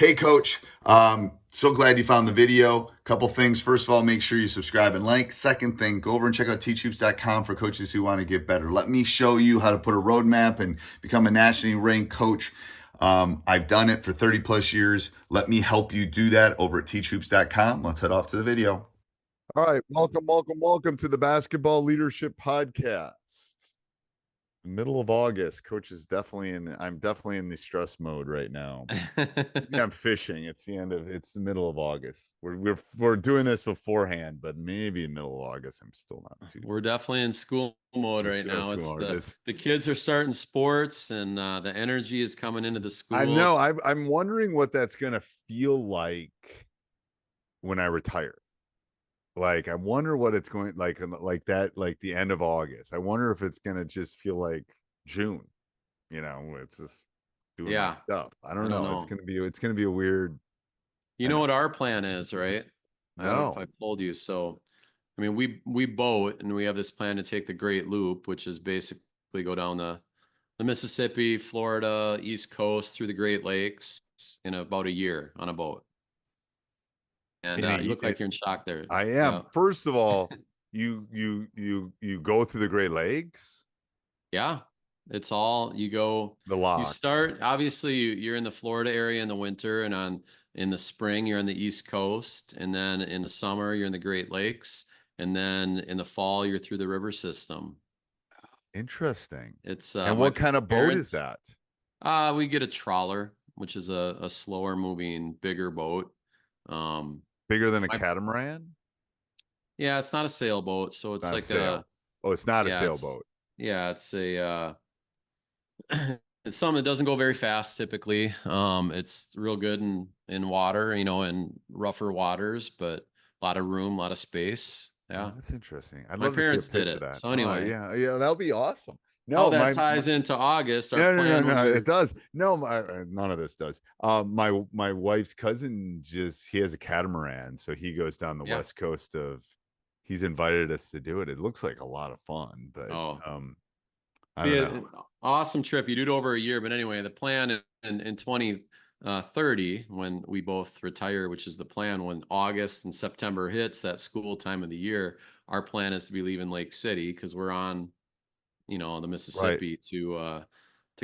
Hey, Coach. So glad you found the video. Couple things. First of all, make sure you subscribe and like. Second thing, go over and check out teachhoops.com for coaches who want to get better. Let me show you how to put a roadmap and become a nationally ranked coach. I've done it for 30 plus years. Let me help you do that over at teachhoops.com. Let's head off to the video. All right, welcome to the Basketball Leadership Podcast. Middle of August, coach is I'm definitely in the stress mode right now. I'm fishing. It's the middle of August. We're doing this beforehand, but maybe middle of August, I'm still not too. We're definitely in school mode right now. It's the kids are starting sports, and the energy is coming into the school. I know. I'm wondering what that's gonna feel like when I retire. Like, I wonder what it's going like that, like the end of August. I wonder if it's gonna just feel like June. It's just doing my stuff. I don't know. It's gonna be a weird. You know what our plan is, right? No. I don't know if I told you. So, I mean, we boat, and we have this plan to take the Great Loop, which is basically go down the Mississippi, Florida, East Coast through the Great Lakes in about a year on a boat. And you look like you're in shock there. I am. Yeah. First of all, you go through the Great Lakes. Yeah, it's all you go. The locks. You start obviously you're in the Florida area in the winter, and in the spring you're on the East Coast, and then in the summer you're in the Great Lakes, and then in the fall you're through the river system. Interesting. It's and what kind of boat is that? We get a trawler, which is a slower moving, bigger boat. Bigger than a catamaran? Yeah, it's not a sailboat, so it's like it's not a sailboat. It's a it's something that doesn't go very fast typically. It's real good in water, in rougher waters, but a lot of room, a lot of space. Yeah. Oh, that's interesting. My parents did it. So anyway. Oh, yeah, that'll be awesome. No, that ties into August. No, it does. No, none of this does. My wife's cousin he has a catamaran, so he goes down the west coast he's invited us to do it. It looks like a lot of fun, but I don't know. Awesome trip. You do it over a year, but anyway, the plan in 2030, when we both retire, which is the plan, when August and September hits, that school time of the year, our plan is to be leaving Lake City because we're on the Mississippi to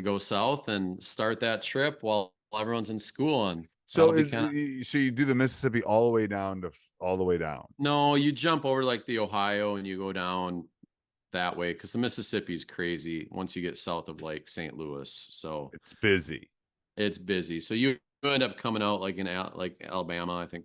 go south and start that trip while everyone's in school. And so you do the Mississippi all the way down? No, you jump over like the Ohio and you go down that way because the Mississippi is crazy once you get south of like St. Louis. So it's busy. So you end up coming out like in Alabama, I think.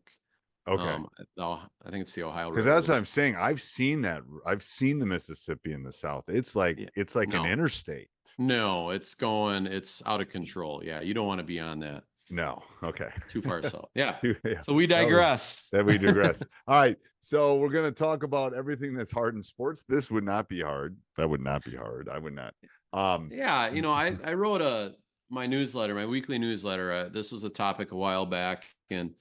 Okay. I think it's the Ohio River. Because that's what I'm saying. I've seen the Mississippi in the South. It's like an interstate. No, it's out of control. Yeah, you don't want to be on that. No. Okay. Too far south. Yeah. So we digress. We digress. All right. So we're going to talk about everything that's hard in sports. This would not be hard. That would not be hard. I would not. I wrote my newsletter, my weekly newsletter. This was a topic a while back, and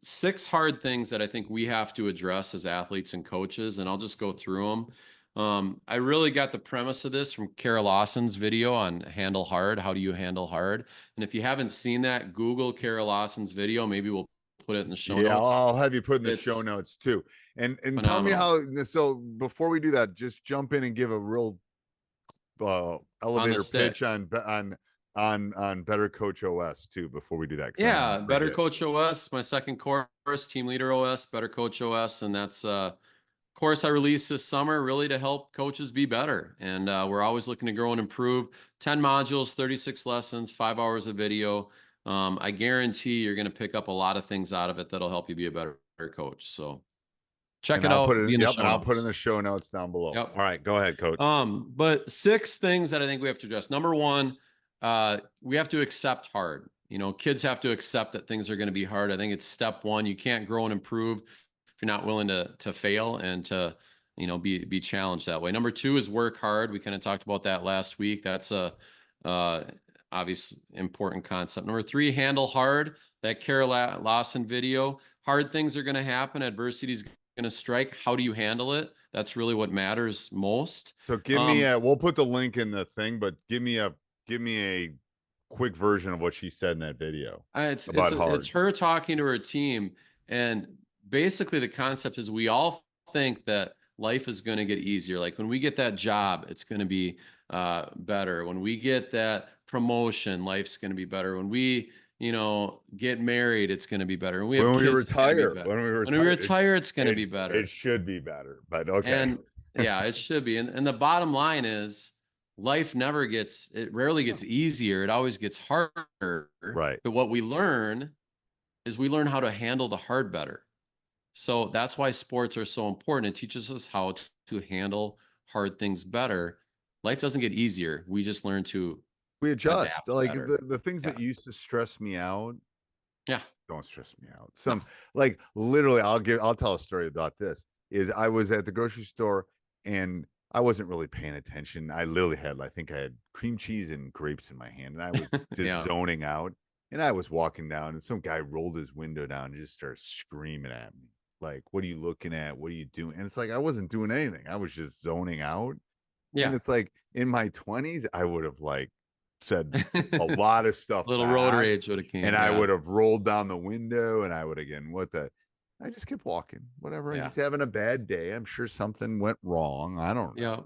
6 hard things that I think we have to address as athletes and coaches, and I'll just go through them. I really got the premise of this from Cara Lawson's video on handle hard. How do you handle hard? And if you haven't seen that, Google Cara Lawson's video. Maybe we'll put it in the show notes. Yeah, I'll have you put in the show notes too. And tell me how. So before we do that, just jump in and give a real elevator pitch on Better Coach OS too before we do that. Yeah, Better Coach OS, my second course, Team Leader OS, Better Coach OS, and that's a course I released this summer really to help coaches be better. And we're always looking to grow and improve. 10 modules, 36 lessons, 5 hours of video. I guarantee you're going to pick up a lot of things out of it that'll help you be a better coach. So check it out. I'll put in the show notes down below. Yep. All right, go ahead, Coach. But 6 things that I think we have to address. Number 1, we have to accept hard. Kids have to accept that things are going to be hard. I think it's step 1. You can't grow and improve if you're not willing to fail and to, be challenged that way. Number 2 is work hard. We kind of talked about that last week. That's a obvious important concept. Number 3, handle hard. That Cara Lawson video. Hard things are going to happen. Adversity is going to strike. How do you handle it? That's really what matters most. So give me we'll put the link in the thing, but give me a quick version of what she said in that video. It's her talking to her team, and basically the concept is we all think that life is going to get easier. Like when we get that job, it's going to be better. When we get that promotion, life's going to be better. When we get married, it's going to be better. When we have when kids, we retire, when we retire, it's going to be better. It should be better, but okay. And yeah, it should be. And the bottom line is life rarely gets easier. It always gets harder. Right. But what we learn is we learn how to handle the hard better. So that's why sports are so important. It teaches us how to handle hard things better. Life doesn't get easier. We just learn to adjust. Like better. the things that used to stress me out. Yeah. Don't stress me out. Like literally, I'll tell a story about this. Is I was at the grocery store and I wasn't really paying attention. I literally had, I think I had cream cheese and grapes in my hand, and I was just zoning out. And I was walking down, and some guy rolled his window down and just started screaming at me. Like, what are you looking at? What are you doing? And it's like, I wasn't doing anything. I was just zoning out. Yeah. And it's like in my 20s, I would have like said a lot of stuff. Little road rage would have came. And I would have rolled down the window, and I would I just kept walking. Whatever. He's having a bad day. I'm sure something went wrong. I don't know. Yeah.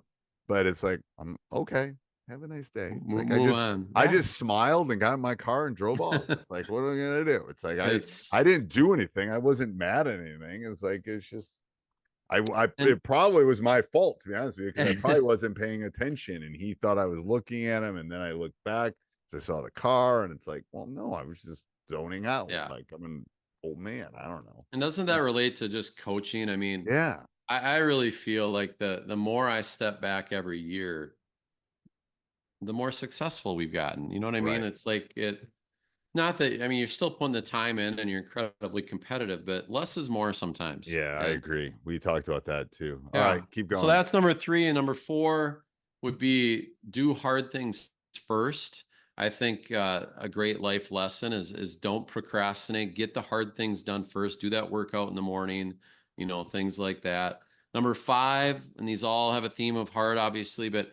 But it's like, I'm okay. Have a nice day. It's like on. I just smiled and got in my car and drove off. It's like, what am I gonna do? It's like I didn't do anything. I wasn't mad at anything. It's like it's just it probably was my fault, to be honest with you, because I probably wasn't paying attention, and he thought I was looking at him, and then I looked back, so I saw the car, and it's like, well, no, I was just zoning out. Yeah. Like I'm an old man. I don't know. And doesn't that relate to just coaching? I mean, yeah. I really feel like the more I step back every year, the more successful we've gotten. You know what I mean? It's like not that, I mean, you're still putting the time in and you're incredibly competitive, but less is more sometimes. Yeah, I agree. We talked about that too. Yeah. All right, keep going. So that's number 3. And number 4 would be do hard things first. I think a great life lesson is don't procrastinate. Get the hard things done first. Do that workout in the morning, things like that. Number 5, and these all have a theme of hard, obviously, but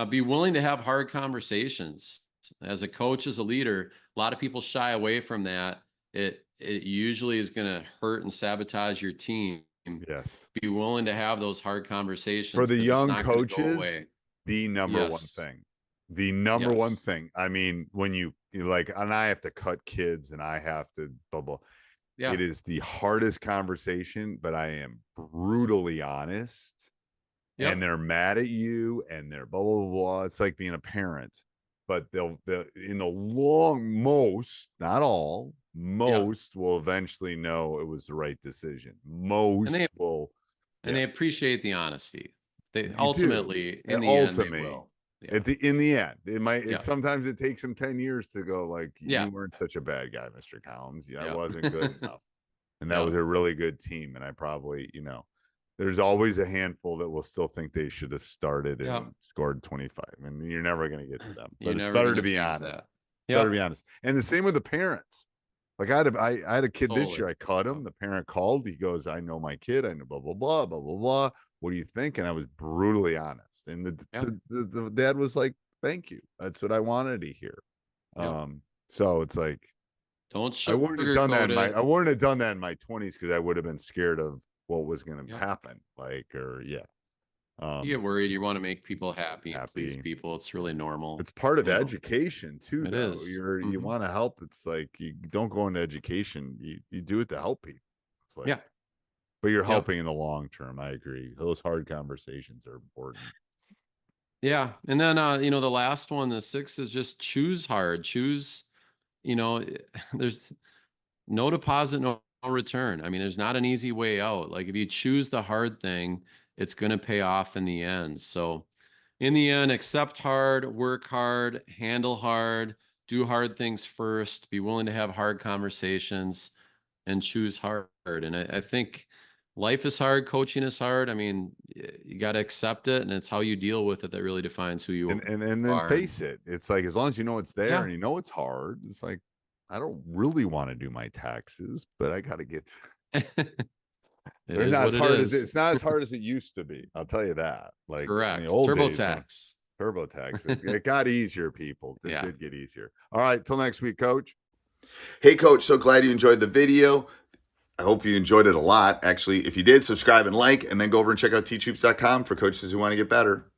be willing to have hard conversations. As a coach, as a leader, a lot of people shy away from that. It usually is going to hurt and sabotage your team. Yes. Be willing to have those hard conversations. For the young coaches, the number one thing. The number one thing. I mean, when you like, and I have to cut kids and I have to blah, blah. Yeah. It is the hardest conversation, but I am brutally honest. Yep. And they're mad at you and they're blah, blah, blah. It's like being a parent. But they'll in the most, not all, most will eventually know it was the right decision. Most will. And they appreciate the honesty. They ultimately, in the end, they will. Yeah. In the end, it might. Sometimes it takes them 10 years to go like, you weren't such a bad guy, Mr. Collins. I wasn't good enough, and that was a really good team. And I probably, there's always a handful that will still think they should have started and scored 25, and you're never going to get to them. But it's better to be honest. Better to be honest. And the same with the parents. Like I had a kid this year. I caught him. The parent called. He goes, "I know my kid. I know blah blah blah blah blah blah. What do you think?" And I was brutally honest. And the dad was like, "Thank you. That's what I wanted to hear." So it's like, I wouldn't have done that. I wouldn't have done that in my 20s because I would have been scared of what was going to happen. You get worried. You want to make people happy and please people. It's really normal. It's part of education too. It is. You want to help. It's like you don't go into education. You do it to help people. It's like, but you're helping in the long term. I agree. Those hard conversations are important. Yeah. And then, the last one, the 6th, is just choose hard. Choose, there's no deposit, no return. I mean, there's not an easy way out. Like if you choose the hard thing, it's going to pay off in the end. So in the end, accept hard, work hard, handle hard, do hard things first, be willing to have hard conversations, and choose hard. And I think life is hard, coaching is hard. I mean, you got to accept it, and it's how you deal with it that really defines who you are. And then face it. It's like, as long as you know it's there and you know it's hard, it's like, I don't really want to do my taxes, but I got to get it's not as hard as it used to be. I'll tell you that. Like, correct. in the old TurboTax. TurboTax. It got easier, people. It Yeah. did get easier. All right. Till next week, Coach. Hey, Coach, so glad you enjoyed the video. I hope you enjoyed it a lot. Actually, if you did, subscribe and like, and then go over and check out teachhoops.com for coaches who want to get better.